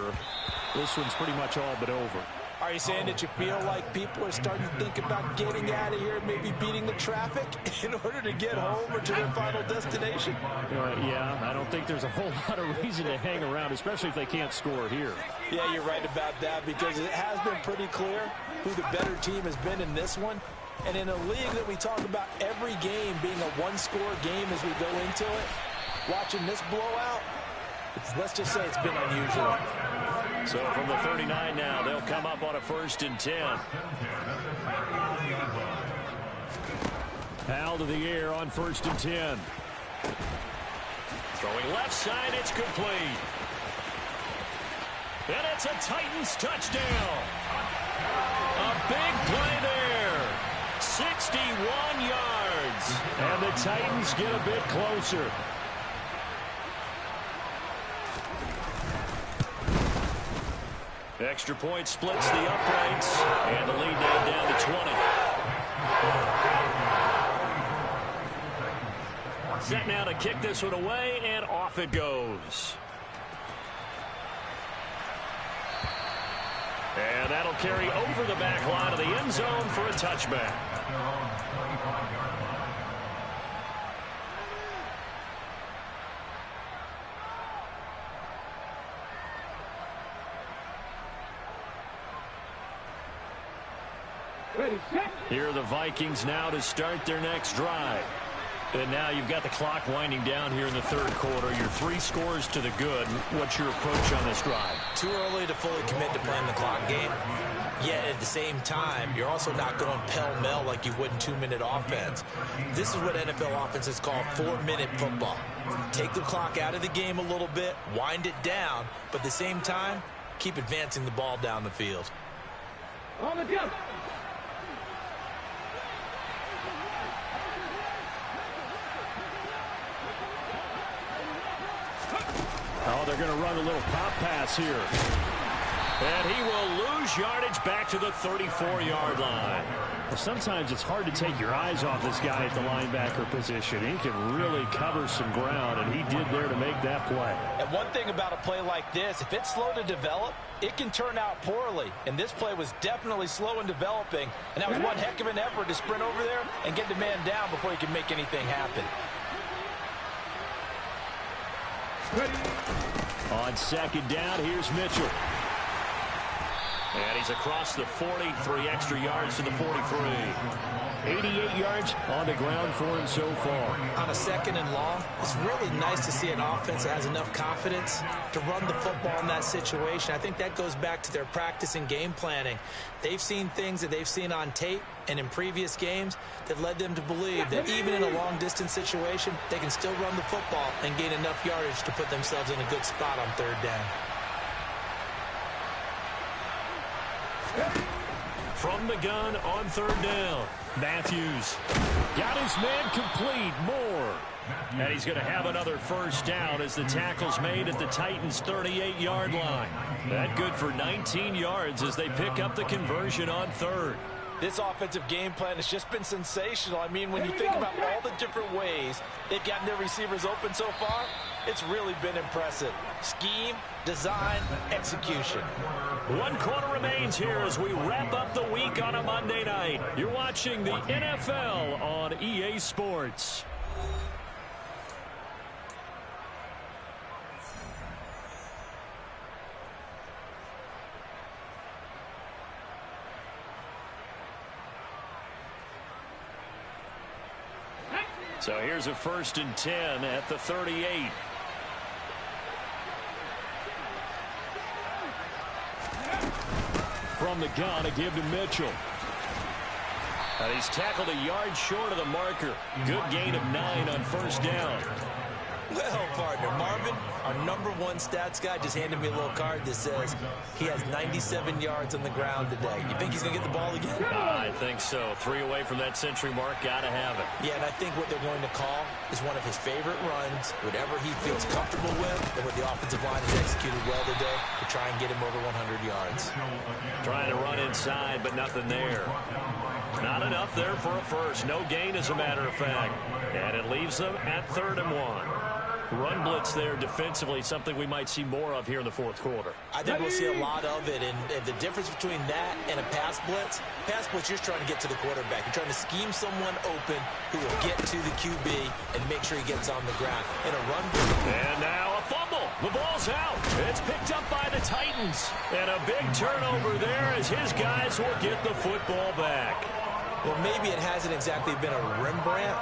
this one's pretty much all but over. Are you saying that you feel like people are starting to think about getting out of here, maybe beating the traffic in order to get home or to their final destination? Yeah, I don't think there's a whole lot of reason to hang around, especially if they can't score here. Yeah, you're right about that because it has been pretty clear who the better team has been in this one. And in a league that we talk about every game being a one-score game as we go into it, watching this blowout, let's just say it's been unusual. So from the 39 now, they'll come up on a 1st and 10. Powell to the air on 1st and 10. Throwing left side, it's complete. And it's a Titans touchdown. A big play there. 61 yards. And the Titans get a bit closer. Extra point splits the uprights, and the lead now down to 20. Set now to kick this one away, and off it goes. And that'll carry over the back line of the end zone for a touchback. Ready, set. Here are the Vikings now to start their next drive. And now you've got the clock winding down here in the third quarter. Your 3 scores to the good. What's your approach on this drive? Too early to fully commit to playing the clock game. Yet at the same time, you're also not going pell-mell like you would in 2-minute offense. This is what NFL offenses call 4-minute football. Take the clock out of the game a little bit, wind it down, but at the same time, keep advancing the ball down the field. On the jump. Oh, they're going to run a little pop pass here. And he will lose yardage back to the 34-yard line. Well, sometimes it's hard to take your eyes off this guy at the linebacker position. He can really cover some ground, and he did there to make that play. And one thing about a play like this, if it's slow to develop, it can turn out poorly. And this play was definitely slow in developing, and that was one heck of an effort to sprint over there and get the man down before he can make anything happen. On second down, here's Mitchell. And he's across the 40, 3 extra yards to the 43. 88 yards on the ground for him so far. On a second and long, it's really nice to see an offense that has enough confidence to run the football in that situation. I think that goes back to their practice and game planning. They've seen things that they've seen on tape and in previous games that led them to believe that even in a long-distance situation, they can still run the football and gain enough yardage to put themselves in a good spot on third down. From the gun on third down, Matthews got his man complete. Moore. And he's going to have another first down as the tackle's made at the Titans' 38-yard line. That good for 19 yards as they pick up the conversion on third. This offensive game plan has just been sensational. I mean, when you think about all the different ways they've gotten their receivers open so far, it's really been impressive. Scheme, design, execution. 1 quarter remains here as we wrap up the week on a Monday night. You're watching the NFL on EA Sports. So here's a 1st and 10 at the 38. From the gun, a give to Mitchell. And he's tackled a yard short of the marker. Good gain of 9 on first down. Well, partner, Marvin, our #1 stats guy, just handed me a little card that says he has 97 yards on the ground today. You think he's going to get the ball again? I think so. 3 away from that century mark. Got to have it. Yeah, and I think what they're going to call is one of his favorite runs, whatever he feels comfortable with, and what the offensive line has executed well today to try and get him over 100 yards. Trying to run inside, but nothing there. Not enough there for a first. No gain, as a matter of fact. And it leaves them at 3rd and 1. Run blitz there defensively, something we might see more of here in the 4th quarter. I think we'll see a lot of it, and the difference between that and a pass blitz, you're just trying to get to the quarterback. You're trying to scheme someone open who will get to the QB and make sure he gets on the ground. In a run blitz. And now a fumble. The ball's out. It's picked up by the Titans. And a big turnover there as his guys will get the football back. Well, maybe it hasn't exactly been a Rembrandt,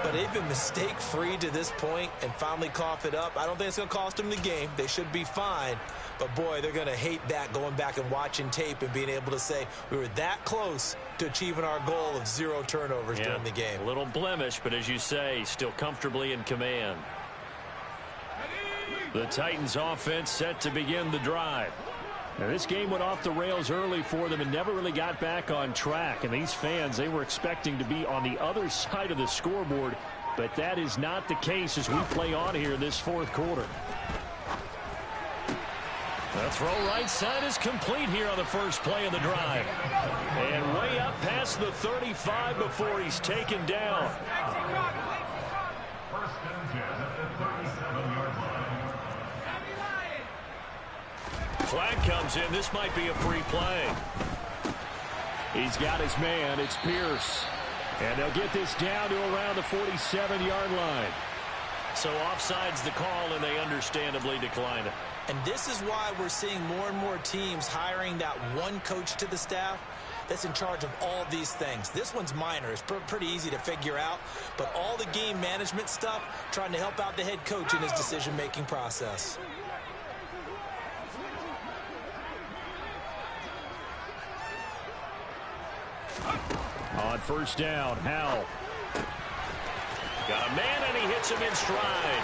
but they've been mistake-free to this point and finally cough it up. I don't think it's going to cost them the game. They should be fine. But, boy, they're going to hate that, going back and watching tape and being able to say we were that close to achieving our goal of 0 turnovers during the game. A little blemish, but as you say, still comfortably in command. The Titans offense set to begin the drive. Now, this game went off the rails early for them and never really got back on track. And these fans, they were expecting to be on the other side of the scoreboard, but that is not the case as we play on here this fourth quarter. The throw right side is complete here on the first play of the drive. And way up past the 35 before he's taken down. First and 10 at the 37-yard line. Flag comes in. This might be a free play. He's got his man. It's Pierce. And they'll get this down to around the 47-yard line. So offside's the call, and they understandably decline it. And this is why we're seeing more and more teams hiring that one coach to the staff that's in charge of all these things. This one's minor. It's pretty easy to figure out. But all the game management stuff, trying to help out the head coach in his decision-making process. On first down, Howell. Got a man, and he hits him in stride.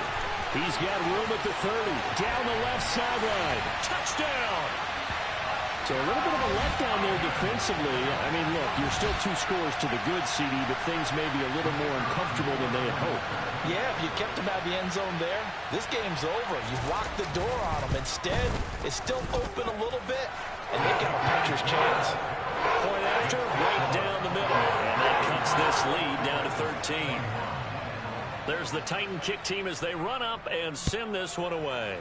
He's got room at the 30. Down the left sideline. Touchdown! So a little bit of a letdown there defensively. I mean, look, you're still 2 scores to the good, CD, but things may be a little more uncomfortable than they had hoped. Yeah, if you kept them out of the end zone there, this game's over. You've locked the door on them. Instead, it's still open a little bit, and they've got a puncher's chance. Point after, right down the middle. And that cuts this lead down to 13. There's the Titan kick team as they run up and send this one away.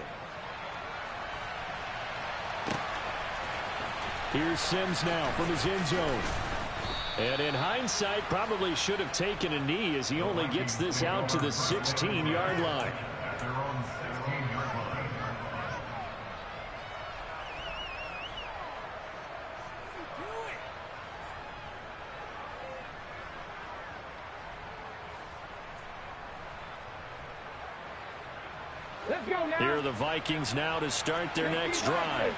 Here's Sims now from his end zone. And in hindsight, probably should have taken a knee as he only gets this out to the 16-yard line. At their own 16-yard line. Let's go now. Here are the Vikings now to start their next drive.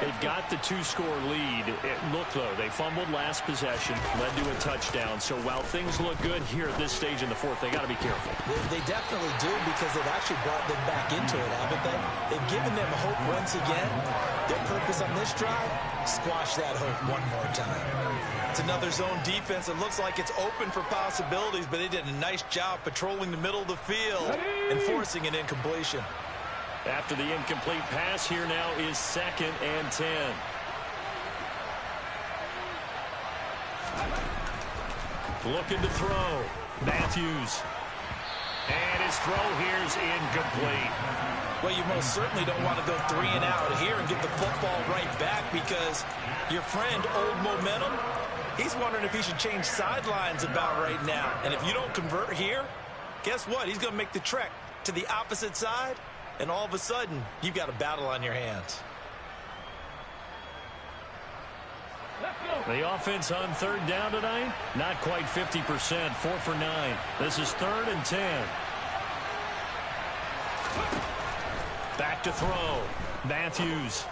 They've got the 2-score lead. Look, though, they fumbled last possession, led to a touchdown. So while things look good here at this stage in the fourth, they got to be careful. They definitely do, because they've actually brought them back into it, haven't they? They've given them hope once again. Their purpose on this drive, squash that hope one more time. It's another zone defense. It looks like it's open for possibilities, but they did a nice job patrolling the middle of the field and forcing an incompletion. After the incomplete pass, here now is 2nd and 10. Looking to throw. Matthews. And his throw here is incomplete. Well, you most certainly don't want to go 3 and out here and get the football right back, because your friend, Old Momentum, he's wondering if he should change sidelines about right now. And if you don't convert here, guess what? He's going to make the trek to the opposite side, and all of a sudden, you've got a battle on your hands. The offense on 3rd down tonight, not quite 50%, 4 for 9. This is 3rd and 10. Back to throw. Matthews.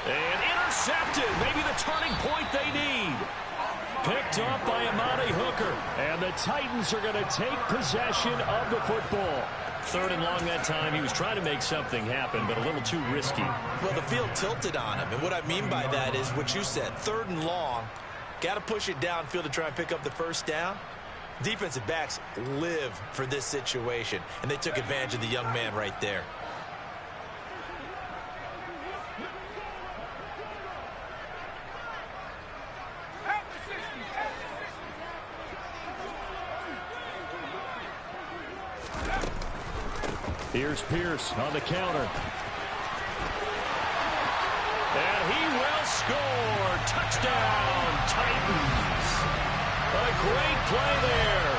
And intercepted. Maybe the turning point they need. Picked off by Amani Hooker. And the Titans are going to take possession of the football. 3rd and long that time. He was trying to make something happen, but a little too risky. Well, the field tilted on him. And what I mean by that is what you said. 3rd and long. Got to push it downfield to try and pick up the first down. Defensive backs live for this situation. And they took advantage of the young man right there. Here's Pierce on the counter. And he will score. Touchdown, Titans. A great play there.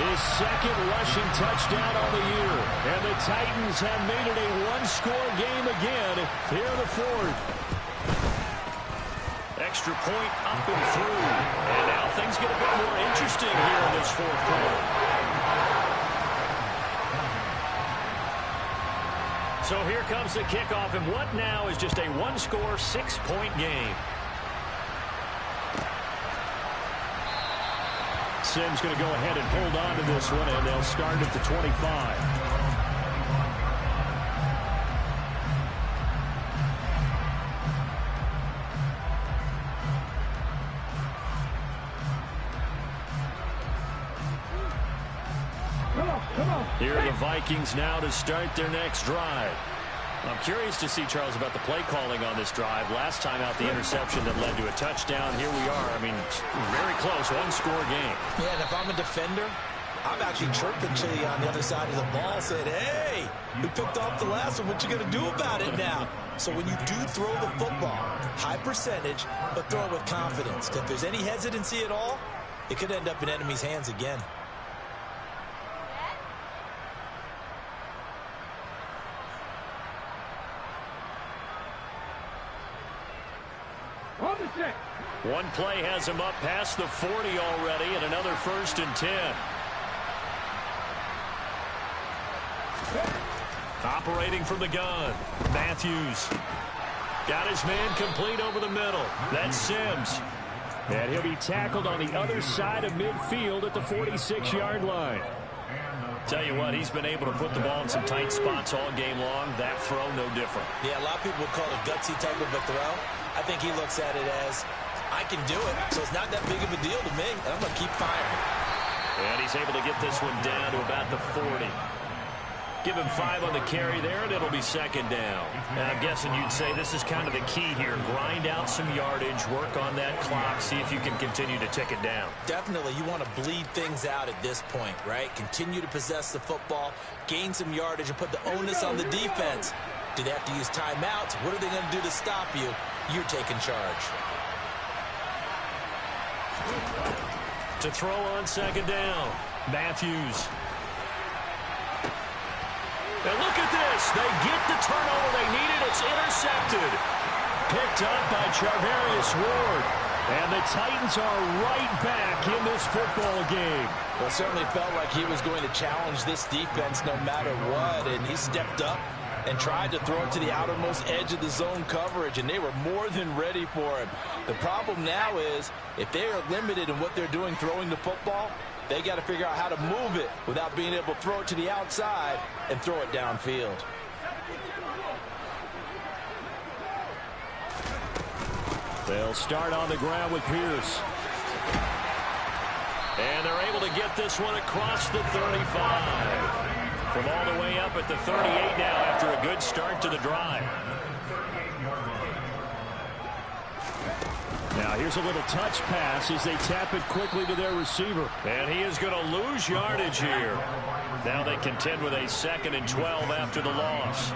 His 2nd rushing touchdown on the year. And the Titans have made it a 1-score game again here in the 4th. Extra point up and through. And now things get a bit more interesting here in this 4th quarter. So here comes the kickoff, and what now is just a 1-score, 6-point game. Sims going to go ahead and hold on to this one, and they'll start at the 25. Here are the Vikings now to start their next drive. I'm curious to see, Charles, about the play calling on this drive. Last time out, the interception that led to a touchdown. Here we are. I mean, very close, one-score game. Yeah, and if I'm a defender, I'm actually chirping Chili on the other side of the ball, saying, hey, we picked off the last one. What you going to do about it now? So when you do throw the football, high percentage, but throw it with confidence. If there's any hesitancy at all, it could end up in enemy's hands again. On the set. One play has him up past the 40 already, and another 1st and 10. Operating from the gun, Matthews. Got his man complete over the middle. That's Sims. And he'll be tackled on the other side of midfield at the 46-yard line. Tell you what, he's been able to put the ball in some tight spots all game long. That throw, no different. Yeah, a lot of people would call it a gutsy type of a throw. I think he looks at it as, I can do it, so it's not that big of a deal to me, and I'm going to keep firing. And he's able to get this one down to about the 40. Give him 5 on the carry there, and it'll be 2nd down. And I'm guessing you'd say this is kind of the key here. Grind out some yardage, work on that clock, see if you can continue to tick it down. Definitely, you want to bleed things out at this point, right? Continue to possess the football, gain some yardage, and put the onus on the defense. Do they have to use timeouts? What are they going to do to stop you? You're taking charge. To throw on 2nd down, Matthews. And look at this. They get the turnover they needed. It's intercepted. Picked up by Charvarius Ward. And the Titans are right back in this football game. Well, it certainly felt like he was going to challenge this defense no matter what. And he stepped up and tried to throw it to the outermost edge of the zone coverage. And they were more than ready for him. The problem now is if they are limited in what they're doing throwing the football, they got to figure out how to move it without being able to throw it to the outside and throw it downfield. They'll start on the ground with Pierce. And they're able to get this one across the 35. From all the way up at the 38 now after a good start to the drive. Now here's a little touch pass as they tap it quickly to their receiver. And he is going to lose yardage here. Now they contend with a 2nd and 12 after the loss.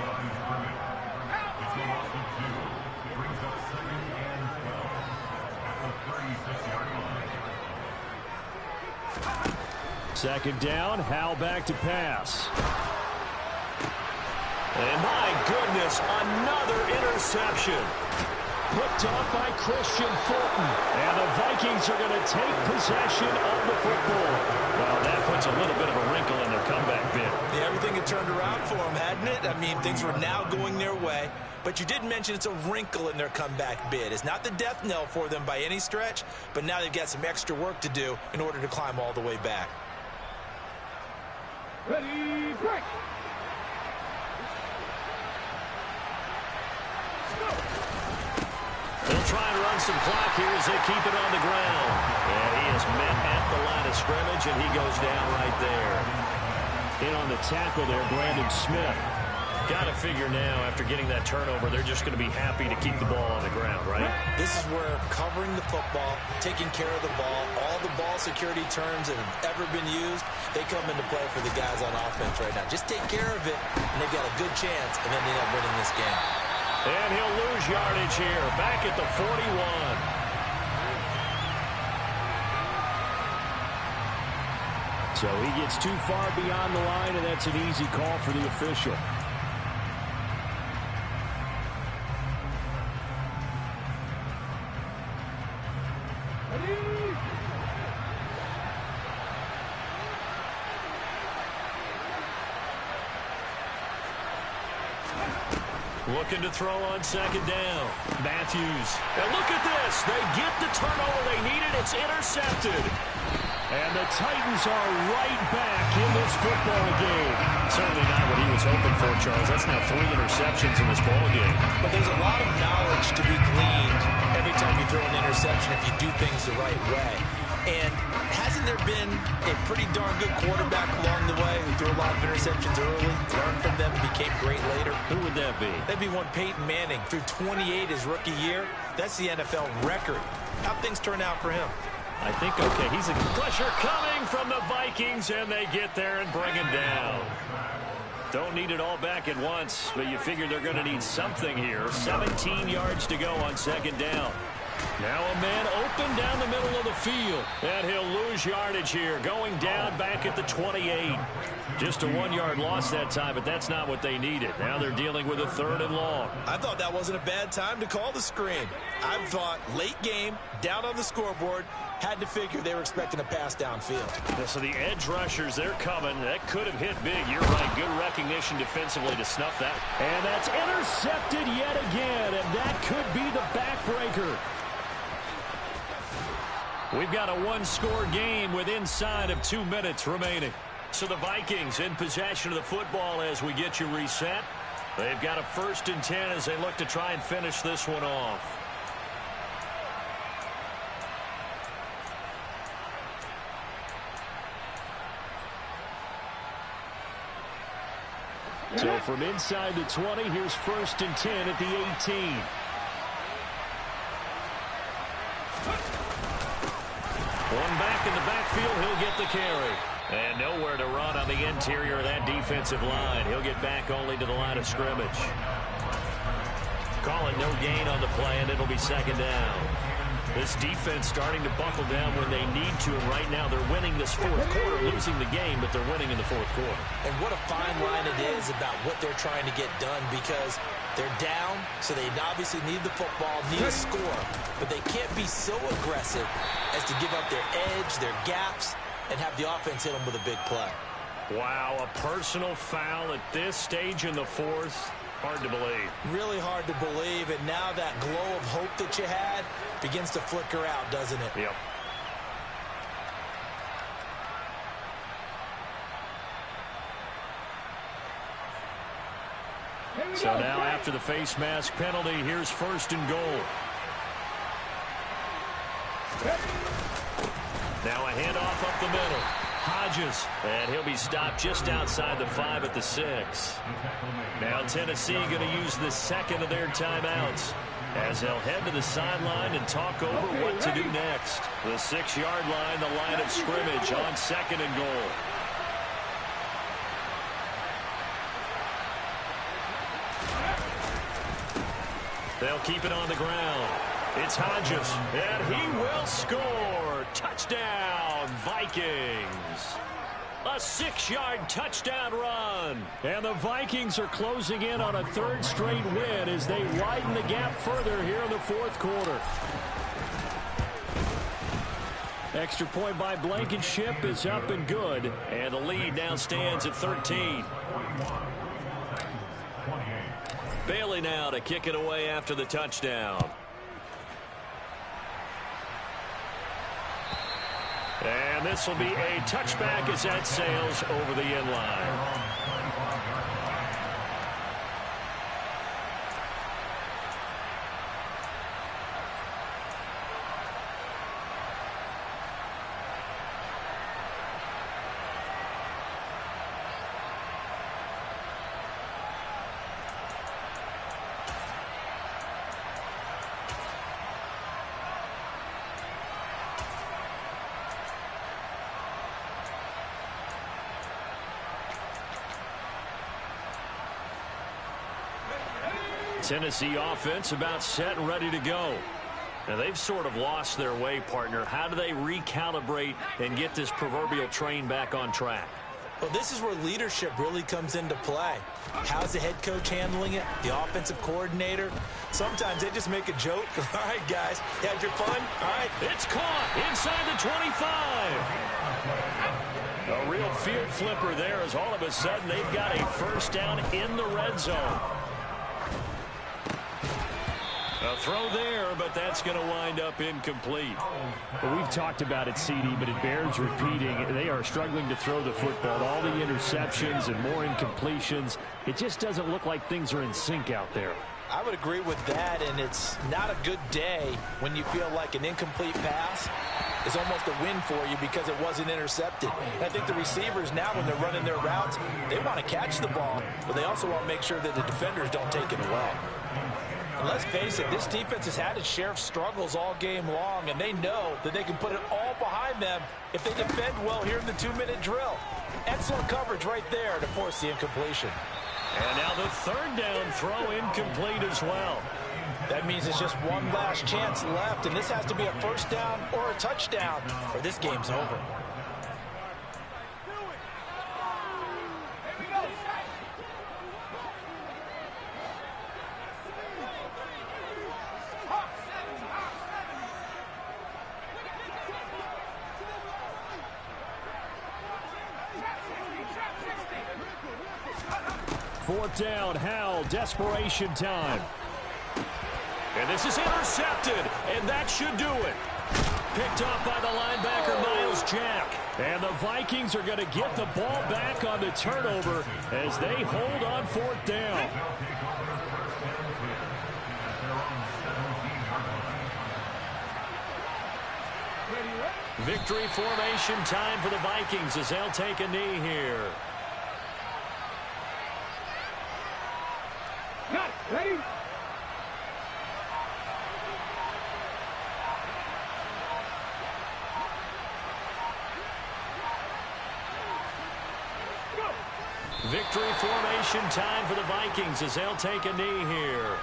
Second down, Howell back to pass. And my goodness, another interception. Picked off by Christian Fulton. And the Vikings are going to take possession of the football. Well, that puts a little bit of a wrinkle in their comeback bid. Yeah, everything had turned around for them, hadn't it? I mean, things were now going their way. But you did mention it's a wrinkle in their comeback bid. It's not the death knell for them by any stretch, but now they've got some extra work to do in order to climb all the way back. Ready, break. They'll try and run some clock here as they keep it on the ground. And he is met at the line of scrimmage, and he goes down right there. In on the tackle there, Brandon Smith. Got to figure now, after getting that turnover, they're just going to be happy to keep the ball on the ground, right? This is where covering the football, taking care of the ball, all the ball security terms that have ever been used, they come into play for the guys on offense right now. Just take care of it, and they've got a good chance, and then they end up winning this game. And he'll lose yardage here, back at the 41. So he gets too far beyond the line, and that's an easy call for the official. Looking to throw on 2nd down. Matthews. And look at this. They get the turnover they needed. It's intercepted. And the Titans are right back in this football game. Certainly not what he was hoping for, Charles. That's now 3 interceptions in this ball game. But there's a lot of knowledge to be gleaned every time you throw an interception if you do things the right way. And hasn't there been a pretty darn good quarterback along the way who threw a lot of interceptions early, learned from them, and became great later? Who would that be? That'd be one Peyton Manning. Threw 28 his rookie year. That's the NFL record. How'd things turn out for him? I think, okay, he's a pressure coming from the Vikings, and they get there and bring him down. Don't need it all back at once, but you figure they're going to need something here. 17 yards to go on second down. Now a man open down the middle of the field, and he'll lose yardage here, going down back at the 28. Just a 1-yard loss that time, but that's not what they needed. Now they're dealing with a 3rd and long. I thought that wasn't a bad time to call the screen. I thought late game, down on the scoreboard, had to figure they were expecting a pass downfield. Yeah, so the edge rushers, they're coming. That could have hit big. You're right. Good recognition defensively to snuff that. And that's intercepted yet again, and that could be the backbreaker. We've got a 1-score game with inside of 2 minutes remaining. So the Vikings in possession of the football as we get you reset. They've got a 1st and 10 as they look to try and finish this one off. So from inside the 20, here's 1st and 10 at the 18. One back in the backfield, he'll get the carry. And nowhere to run on the interior of that defensive line. He'll get back only to the line of scrimmage. Call it no gain on the play, and it'll be 2nd down. This defense starting to buckle down when they need to, and right now they're winning this 4th quarter, losing the game, but they're winning in the 4th quarter. And what a fine line it is about what they're trying to get done, because they're down, so they obviously need the football, need a score, but they can't be so aggressive as to give up their edge, their gaps, and have the offense hit them with a big play. Wow, a personal foul at this stage in the 4th. Hard to believe. Really hard to believe, and now that glow of hope that you had begins to flicker out, doesn't it? Yep. So now after the face mask penalty, here's 1st and goal. Now a handoff up the middle. Hodges, and he'll be stopped just outside the 5 at the 6. Now Tennessee going to use the 2nd of their timeouts as they'll head to the sideline and talk over what to do next. The 6-yard line, the line of scrimmage on 2nd and goal. They'll keep it on the ground. It's Hodges, and he will score. Touchdown, Vikings. A 6-yard touchdown run. And the Vikings are closing in on a 3rd straight win as they widen the gap further here in the 4th quarter. Extra point by Blankenship is up and good. And the lead now stands at 13. Bailey now to kick it away after the touchdown. And this will be a touchback as that sails over the end line. Tennessee offense about set and ready to go. Now they've sort of lost their way, partner. How do they recalibrate and get this proverbial train back on track? Well, this is where leadership really comes into play. How's the head coach handling it? The offensive coordinator? Sometimes they just make a joke. All right, guys, you had your fun? All right. It's caught inside the 25. A real field flipper there as all of a sudden they've got a 1st down in the red zone. A throw there, but that's going to wind up incomplete. Well, we've talked about it, CD, but it bears repeating. They are struggling to throw the football. All the interceptions and more incompletions. It just doesn't look like things are in sync out there. I would agree with that, and it's not a good day when you feel like an incomplete pass is almost a win for you because it wasn't intercepted. And I think the receivers now, when they're running their routes, they want to catch the ball, but they also want to make sure that the defenders don't take it away. And let's face it, this defense has had its share of struggles all game long, and they know that they can put it all behind them if they defend well here in the 2-minute drill. Excellent coverage right there to force the incompletion. And now the third down throw incomplete as well. That means it's just one last chance left, and this has to be a first down or a touchdown, or this game's over. Fourth down, Howell, desperation time. And this is intercepted, and that should do it. Picked off by the linebacker, Miles Jack. And the Vikings are going to get the ball back on the turnover as they hold on fourth down. Victory formation time for the Vikings as they'll take a knee here. Got it. Ready? Go. Victory formation time for the Vikings as they'll take a knee here.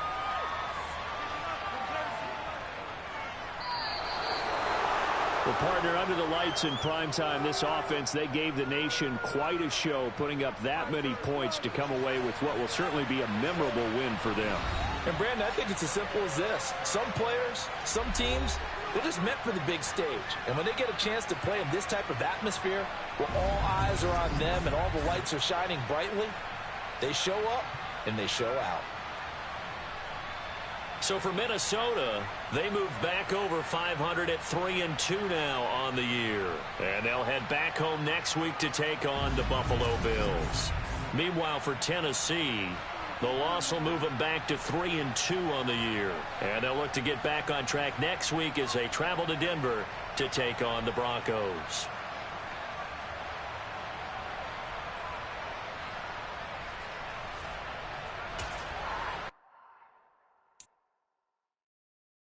The partner under the lights in primetime, this offense, they gave the nation quite a show, putting up that many points to come away with what will certainly be a memorable win for them. And, Brandon, I think it's as simple as this. Some players, some teams, they're just meant for the big stage. And when they get a chance to play in this type of atmosphere, where all eyes are on them and all the lights are shining brightly, they show up and they show out. So for Minnesota, they move back over 500 at 3-2 now on the year. And they'll head back home next week to take on the Buffalo Bills. Meanwhile, for Tennessee, the loss will move them back to 3-2 on the year. And they'll look to get back on track next week as they travel to Denver to take on the Broncos.